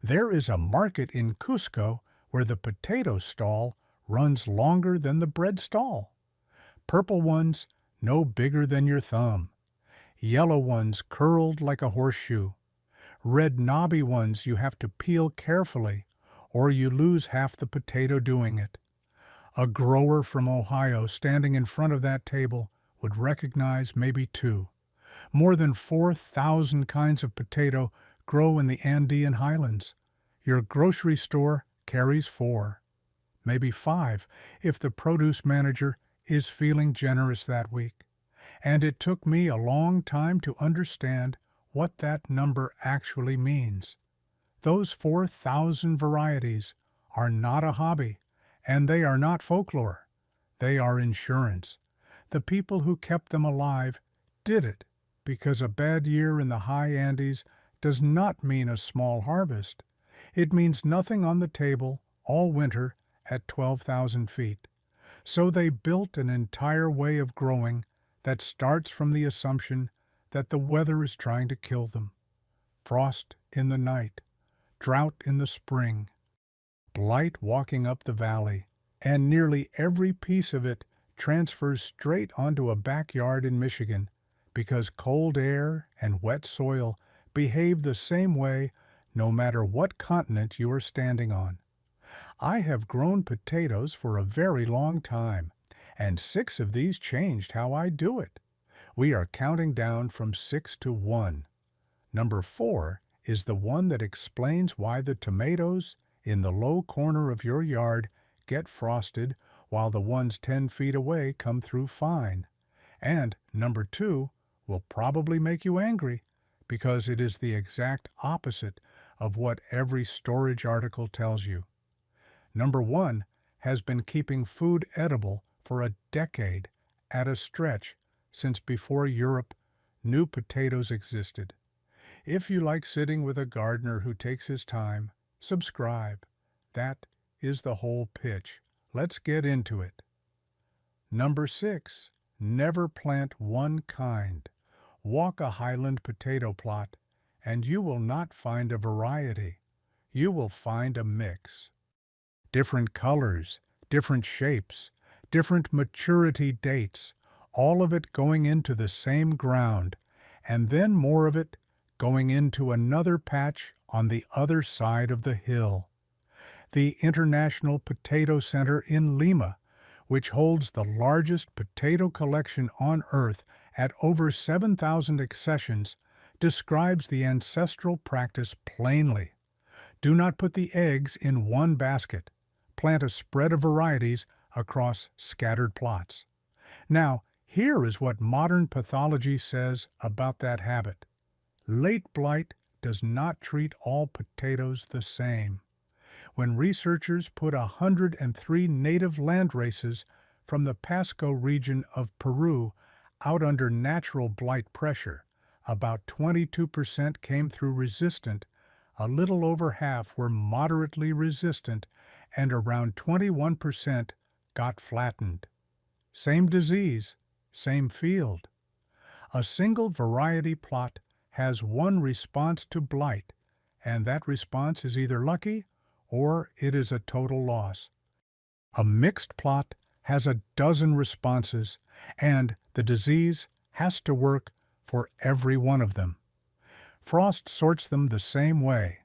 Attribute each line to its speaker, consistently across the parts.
Speaker 1: There is a market in Cusco where the potato stall runs longer than the bread stall. Purple ones no bigger than your thumb. Yellow ones curled like a horseshoe. Red knobby ones you have to peel carefully, or you lose half the potato doing it. A grower from Ohio standing in front of that table would recognize maybe two. More than 4,000 kinds of potato grow in the Andean highlands. Your grocery store carries four, maybe five if the produce manager is feeling generous that week. And it took me a long time to understand what that number actually means. Those 4,000 varieties are not a hobby, and they are not folklore. They are insurance. The people who kept them alive did it because a bad year in the high Andes does not mean a small harvest. It means nothing on the table all winter at 12,000 feet. So they built an entire way of growing that starts from the assumption that the weather is trying to kill them. Frost in the night, drought in the spring, blight walking up the valley, and nearly every piece of it transfers straight onto a backyard in Michigan because cold air and wet soil behave the same way no matter what continent you are standing on. I have grown potatoes for a very long time, and 6 of these changed how I do it. We are counting down from 6 to 1. Number 4 is the one that explains why the tomatoes in the low corner of your yard get frosted while the ones 10 feet away come through fine. And number 2 will probably make you angry because it is the exact opposite of what every storage article tells you. Number 1 has been keeping food edible for a decade at a stretch since before Europe knew potatoes existed. If you like sitting with a gardener who takes his time, subscribe. That is the whole pitch. Let's get into it. Number 6, never plant one kind. Walk a highland potato plot, and you will not find a variety. You will find a mix. Different colors, different shapes, different maturity dates, all of it going into the same ground, and then more of it going into another patch on the other side of the hill. The International Potato Center in Lima, which holds the largest potato collection on Earth at over 7,000 accessions, describes the ancestral practice plainly. Do not put the eggs in one basket. Plant a spread of varieties across scattered plots. Now, here is what modern pathology says about that habit. Late blight does not treat all potatoes the same. When researchers put 103 native land races from the Pasco region of Peru out under natural blight pressure, about 22% came through resistant, a little over half were moderately resistant, and around 21% got flattened. Same disease, same field. A single variety plot has one response to blight, and that response is either lucky or it is a total loss. A mixed plot has a dozen responses, and the disease has to work for every one of them. Frost sorts them the same way.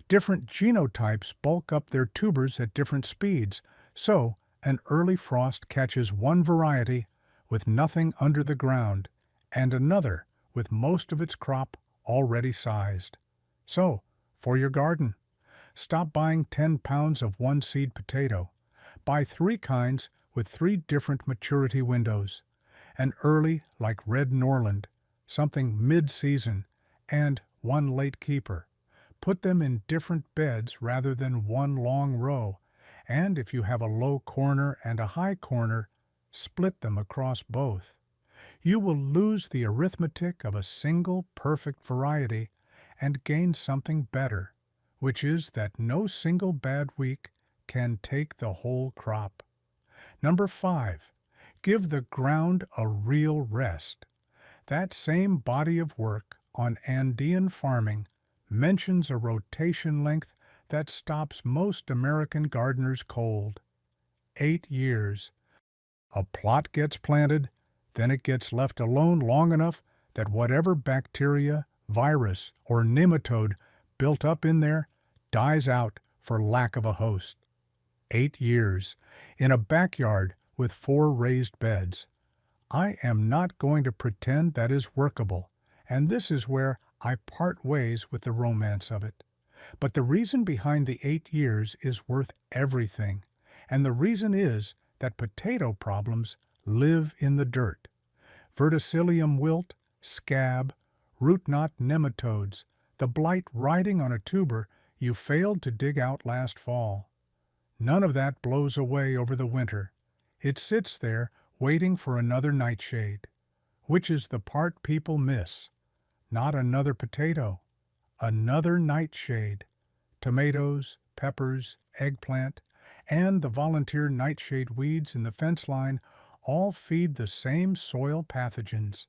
Speaker 1: Different genotypes bulk up their tubers at different speeds, so an early frost catches one variety with nothing under the ground and another with most of its crop already sized. So, for your garden, stop buying 10 pounds of one-seed potato. Buy 3 kinds with 3 different maturity windows. An early like Red Norland, something mid-season, and one late keeper. Put them in different beds rather than one long row, and if you have a low corner and a high corner, split them across both. You will lose the arithmetic of a single perfect variety and gain something better, which is that no single bad week can take the whole crop. Number 5, give the ground a real rest. That same body of work on Andean farming mentions a rotation length that stops most American gardeners cold. 8 years. A plot gets planted, then it gets left alone long enough that whatever bacteria, virus, or nematode built up in there dies out for lack of a host. 8 years, in a backyard with 4 raised beds. I am not going to pretend that is workable, and this is where I part ways with the romance of it. But the reason behind the 8 years is worth everything, and the reason is that potato problems live in the dirt. Verticillium wilt, scab, root knot nematodes, the blight riding on a tuber you failed to dig out last fall. None of that blows away over the winter. It sits there waiting for another nightshade, which is the part people miss. Not another potato, another nightshade. Tomatoes, peppers, eggplant, and the volunteer nightshade weeds in the fence line all feed the same soil pathogens.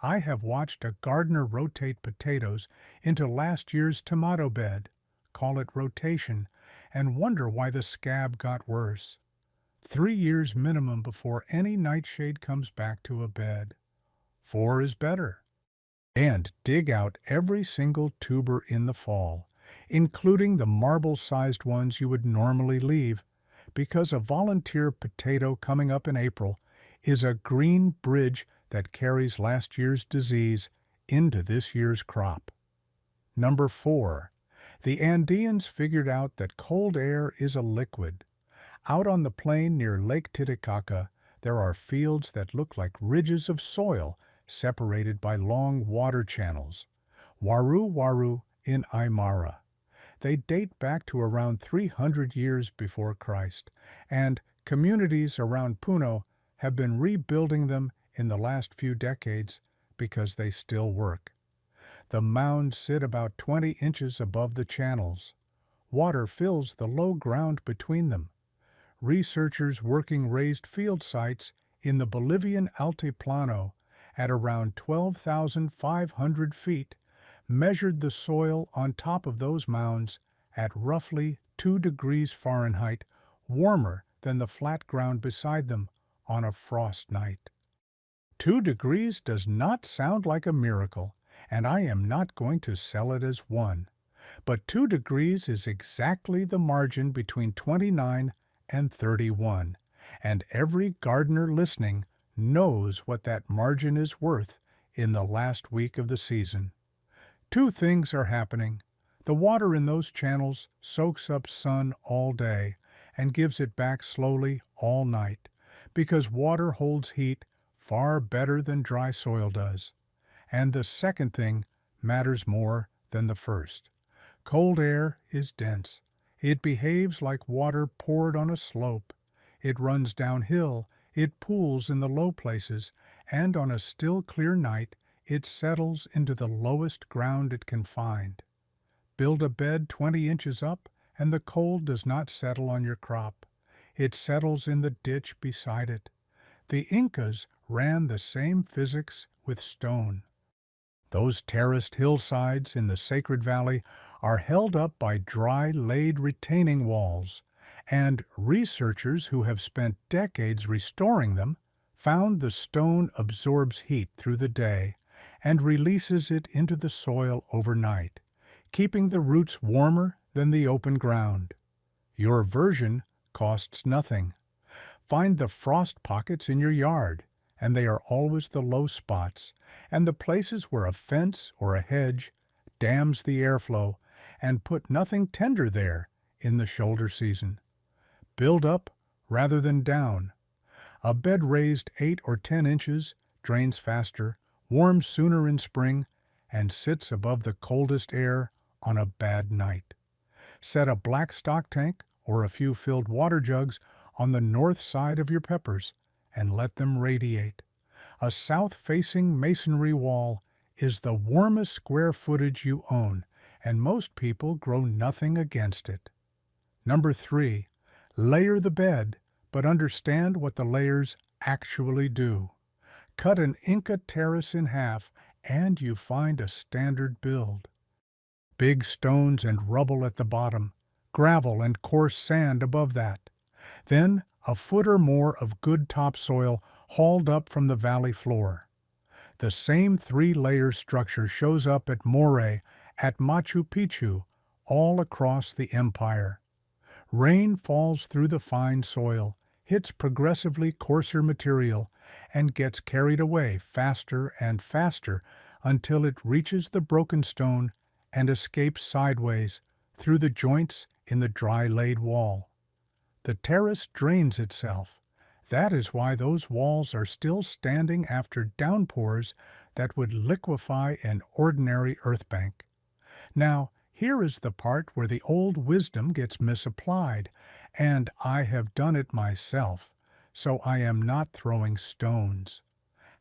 Speaker 1: I have watched a gardener rotate potatoes into last year's tomato bed, call it rotation, and wonder why the scab got worse. 3 years minimum before any nightshade comes back to a bed. 4 is better. And dig out every single tuber in the fall, including the marble-sized ones you would normally leave, because a volunteer potato coming up in April is a green bridge that carries last year's disease into this year's crop. Number 4. The Andeans figured out that cold air is a liquid. Out on the plain near Lake Titicaca, there are fields that look like ridges of soil separated by long water channels. Waru Waru in Aymara. They date back to around 300 years before Christ, and communities around Puno have been rebuilding them in the last few decades because they still work. The mounds sit about 20 inches above the channels. Water fills the low ground between them. Researchers working raised field sites in the Bolivian altiplano at around 12,500 feet measured the soil on top of those mounds at roughly 2 degrees Fahrenheit warmer than the flat ground beside them on a frost night. 2 degrees does not sound like a miracle, and I am not going to sell it as one. But 2 degrees is exactly the margin between 29 and 31, and every gardener listening knows what that margin is worth in the last week of the season. 2 things are happening. The water in those channels soaks up sun all day and gives it back slowly all night, because water holds heat far better than dry soil does. And the second thing matters more than the first. Cold air is dense. It behaves like water poured on a slope. It runs downhill, it pools in the low places, and on a still clear night, it settles into the lowest ground it can find. Build a bed 20 inches up, and the cold does not settle on your crop. It settles in the ditch beside it. The Incas ran the same physics with stone. Those terraced hillsides in the Sacred Valley are held up by dry laid retaining walls, and researchers who have spent decades restoring them found the stone absorbs heat through the day and releases it into the soil overnight, keeping the roots warmer than the open ground. Your version costs nothing. Find the frost pockets in your yard, and they are always the low spots, and the places where a fence or a hedge dams the airflow, and put nothing tender there in the shoulder season. Build up rather than down. A bed raised 8 or 10 inches drains faster, warms sooner in spring, and sits above the coldest air on a bad night. Set a black stock tank or a few filled water jugs on the north side of your peppers and let them radiate. A south-facing masonry wall is the warmest square footage you own, and most people grow nothing against it. Number 3, layer the bed, but understand what the layers actually do. Cut an Inca terrace in half, and you find a standard build. Big stones and rubble at the bottom, gravel and coarse sand above that. Then a foot or more of good topsoil hauled up from the valley floor. The same three-layer structure shows up at Moray, at Machu Picchu, all across the empire. Rain falls through the fine soil, hits progressively coarser material, and gets carried away faster and faster until it reaches the broken stone and escapes sideways through the joints in the dry-laid wall. The terrace drains itself. That is why those walls are still standing after downpours that would liquefy an ordinary earthbank. Now, here is the part where the old wisdom gets misapplied, and I have done it myself, so I am not throwing stones.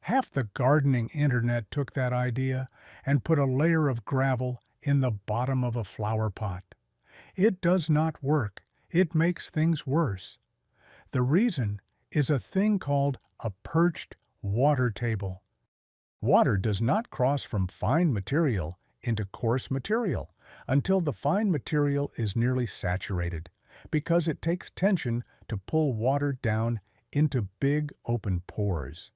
Speaker 1: Half the gardening internet took that idea and put a layer of gravel in the bottom of a flower pot. It does not work. It makes things worse. The reason is a thing called a perched water table. Water does not cross from fine material into coarse material until the fine material is nearly saturated, because it takes tension to pull water down into big open pores.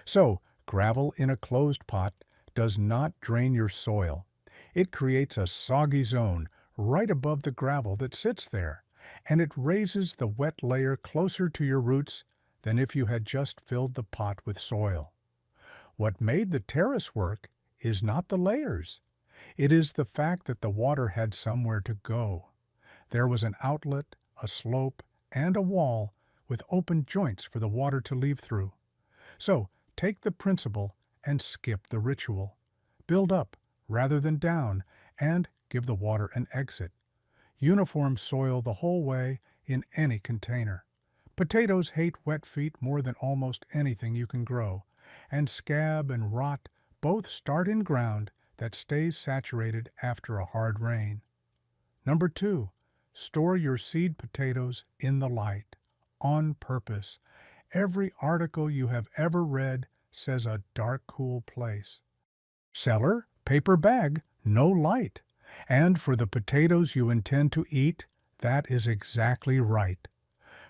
Speaker 1: So, gravel in a closed pot does not drain your soil. It creates a soggy zone right above the gravel that sits there, and it raises the wet layer closer to your roots than if you had just filled the pot with soil. What made the terrace work is not the layers. It is the fact that the water had somewhere to go. There was an outlet, a slope, and a wall with open joints for the water to leave through. So, take the principle and skip the ritual. Build up rather than down, and give the water an exit. Uniform soil the whole way in any container. Potatoes hate wet feet more than almost anything you can grow, and scab and rot both start in ground that stays saturated after a hard rain. Number 2, store your seed potatoes in the light, on purpose. Every article you have ever read says a dark, cool place. Cellar, paper bag, no light. And for the potatoes you intend to eat, that is exactly right.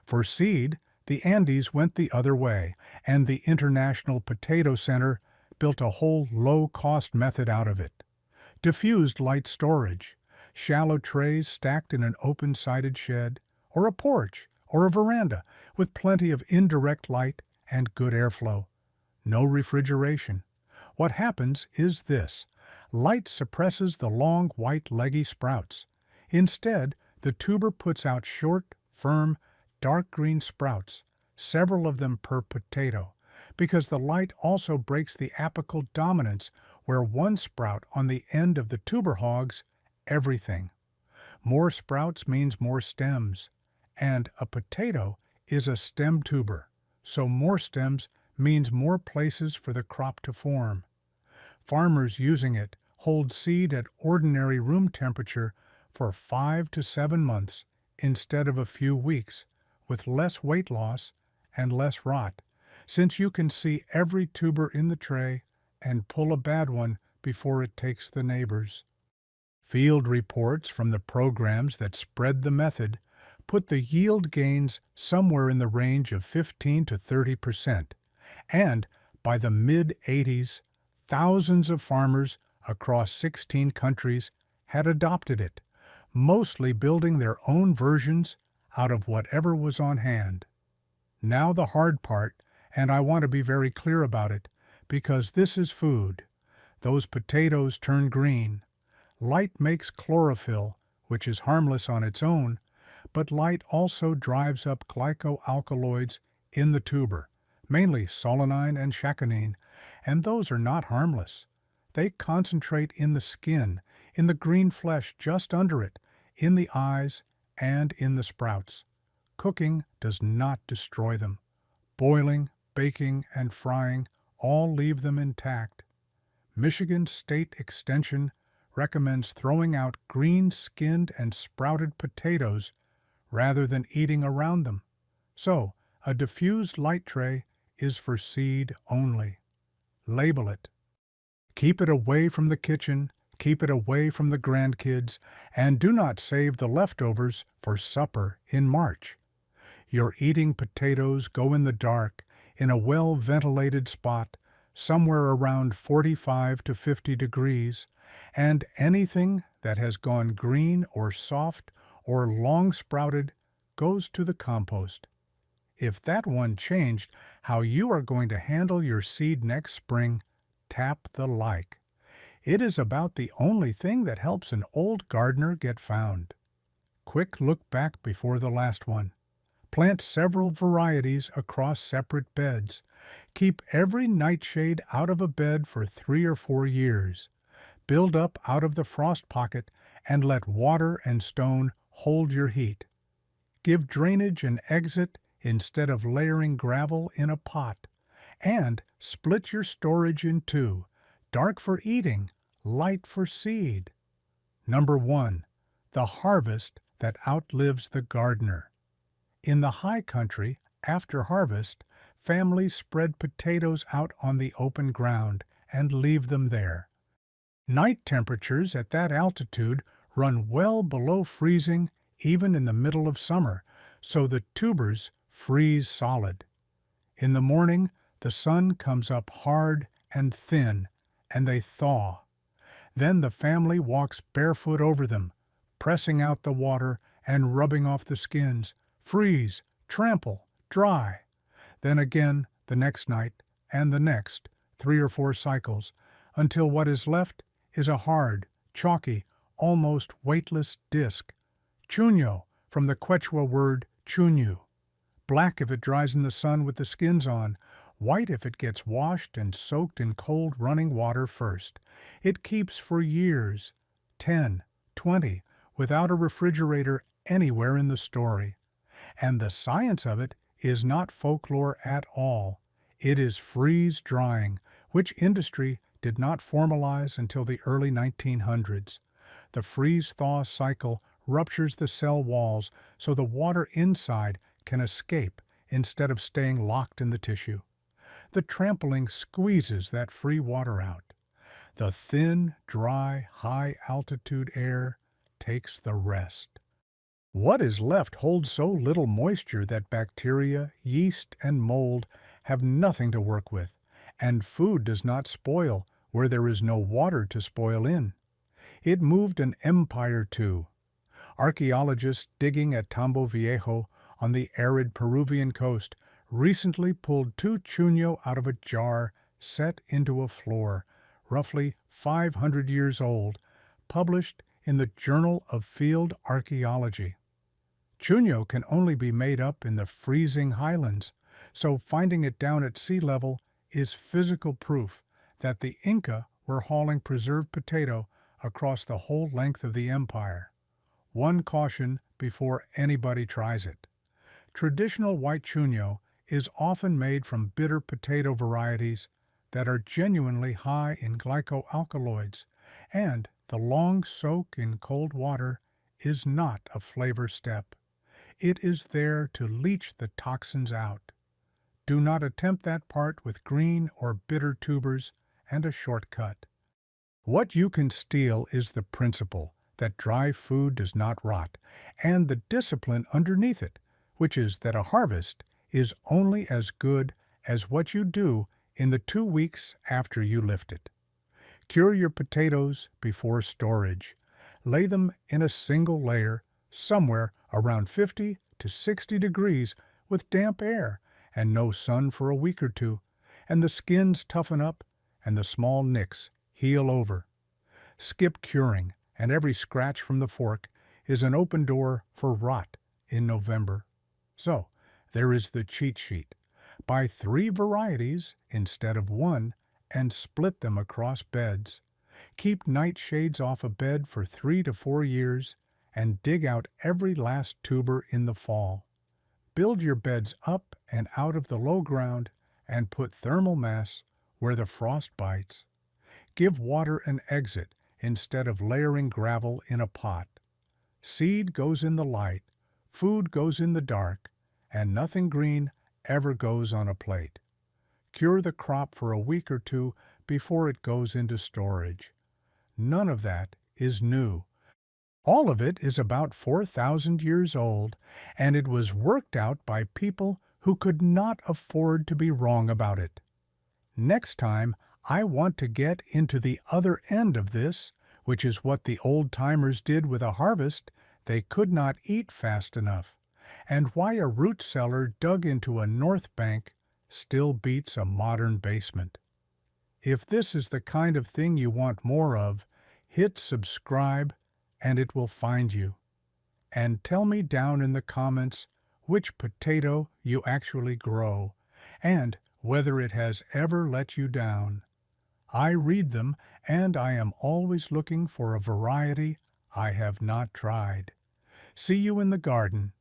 Speaker 1: For seed, the Andes went the other way, and the International Potato Center built a whole low-cost method out of it. Diffused light storage, shallow trays stacked in an open-sided shed, or a porch, or a veranda, with plenty of indirect light and good airflow. No refrigeration. What happens is this. Light suppresses the long, white, leggy sprouts. Instead, the tuber puts out short, firm, dark green sprouts, several of them per potato, because the light also breaks the apical dominance where one sprout on the end of the tuber hogs everything. More sprouts means more stems, and a potato is a stem tuber, so more stems means more places for the crop to form. Farmers using it hold seed at ordinary room temperature for 5 to 7 months instead of a few weeks, with less weight loss and less rot, since you can see every tuber in the tray and pull a bad one before it takes the neighbors. Field reports from the programs that spread the method put the yield gains somewhere in the range of 15 to 30%, and by the mid-80s, thousands of farmers across 16 countries had adopted it, mostly building their own versions out of whatever was on hand. Now the hard part, and I want to be very clear about it, because this is food. Those potatoes turn green. Light makes chlorophyll, which is harmless on its own, but light also drives up glycoalkaloids in the tuber, mainly solanine and chaconine, and those are not harmless. They concentrate in the skin, in the green flesh just under it, in the eyes, and in the sprouts. Cooking does not destroy them. Boiling, baking, and frying all leave them intact. Michigan State Extension recommends throwing out green-skinned and sprouted potatoes rather than eating around them. So, a diffused light tray is for seed only. Label it. Keep it away from the kitchen, Keep it away from the grandkids, and do not save the leftovers for supper in March. Your eating potatoes go in the dark, in a well-ventilated spot, somewhere around 45 to 50 degrees, and anything that has gone green or soft or long sprouted goes to the compost. If that one changed how you are going to handle your seed next spring, tap the like. It is about the only thing that helps an old gardener get found. Quick look back before the last one. Plant several varieties across separate beds. Keep every nightshade out of a bed for 3 or 4 years. Build up out of the frost pocket and let water and stone hold your heat. Give drainage an exit instead of layering gravel in a pot. And split your storage in 2, dark for eating, light for seed. Number 1. The harvest that outlives the gardener. In the high country, after harvest, families spread potatoes out on the open ground and leave them there. Night temperatures at that altitude run well below freezing even in the middle of summer, so the tubers freeze solid. In the morning, the sun comes up hard and thin, and they thaw. Then the family walks barefoot over them, pressing out the water and rubbing off the skins, freeze, trample, dry. Then again the next night, and the next, 3 or 4 cycles, until what is left is a hard, chalky, almost weightless disk. Chuño, from the Quechua word chuño. Black if it dries in the sun with the skins on, white if it gets washed and soaked in cold running water first. It keeps for years, 10, 20, without a refrigerator anywhere in the story. And the science of it is not folklore at all. It is freeze-drying, which industry did not formalize until the early 1900s. The freeze-thaw cycle ruptures the cell walls so the water inside can escape instead of staying locked in the tissue. The trampling squeezes that free water out. The thin, dry, high-altitude air takes the rest. What is left holds so little moisture that bacteria, yeast, and mold have nothing to work with, and food does not spoil where there is no water to spoil in. It moved an empire too. Archaeologists digging at Tambo Viejo on the arid Peruvian coast recently pulled 2 chuño out of a jar set into a floor, roughly 500 years old, published in the Journal of Field Archaeology. Chuño can only be made up in the freezing highlands, so finding it down at sea level is physical proof that the Inca were hauling preserved potato across the whole length of the empire. One caution before anybody tries it. Traditional white chuño is often made from bitter potato varieties that are genuinely high in glycoalkaloids, and the long soak in cold water is not a flavor step. It is there to leach the toxins out. Do not attempt that part with green or bitter tubers and a shortcut. What you can steal is the principle that dry food does not rot, and the discipline underneath it, which is that a harvest is only as good as what you do in the 2 weeks after you lift it. Cure your potatoes before storage. Lay them in a single layer, somewhere around 50 to 60 degrees with damp air and no sun for a week or 2, and the skins toughen up and the small nicks heal over. Skip curing, and every scratch from the fork is an open door for rot in November. So, there is the cheat sheet. Buy 3 varieties instead of 1 and split them across beds. Keep nightshades off a bed for 3 to 4 years and dig out every last tuber in the fall. Build your beds up and out of the low ground and put thermal mass where the frost bites. Give water an exit instead of layering gravel in a pot. Seed goes in the light, food goes in the dark, and nothing green ever goes on a plate. Cure the crop for a week or 2 before it goes into storage. None of that is new. All of it is about 4,000 years old, and it was worked out by people who could not afford to be wrong about it. Next time, I want to get into the other end of this, which is what the old-timers did with a harvest they could not eat fast enough, and why a root cellar dug into a north bank still beats a modern basement. If this is the kind of thing you want more of, hit subscribe and it will find you. And tell me down in the comments which potato you actually grow, and whether it has ever let you down. I read them, and I am always looking for a variety I have not tried. See you in the garden.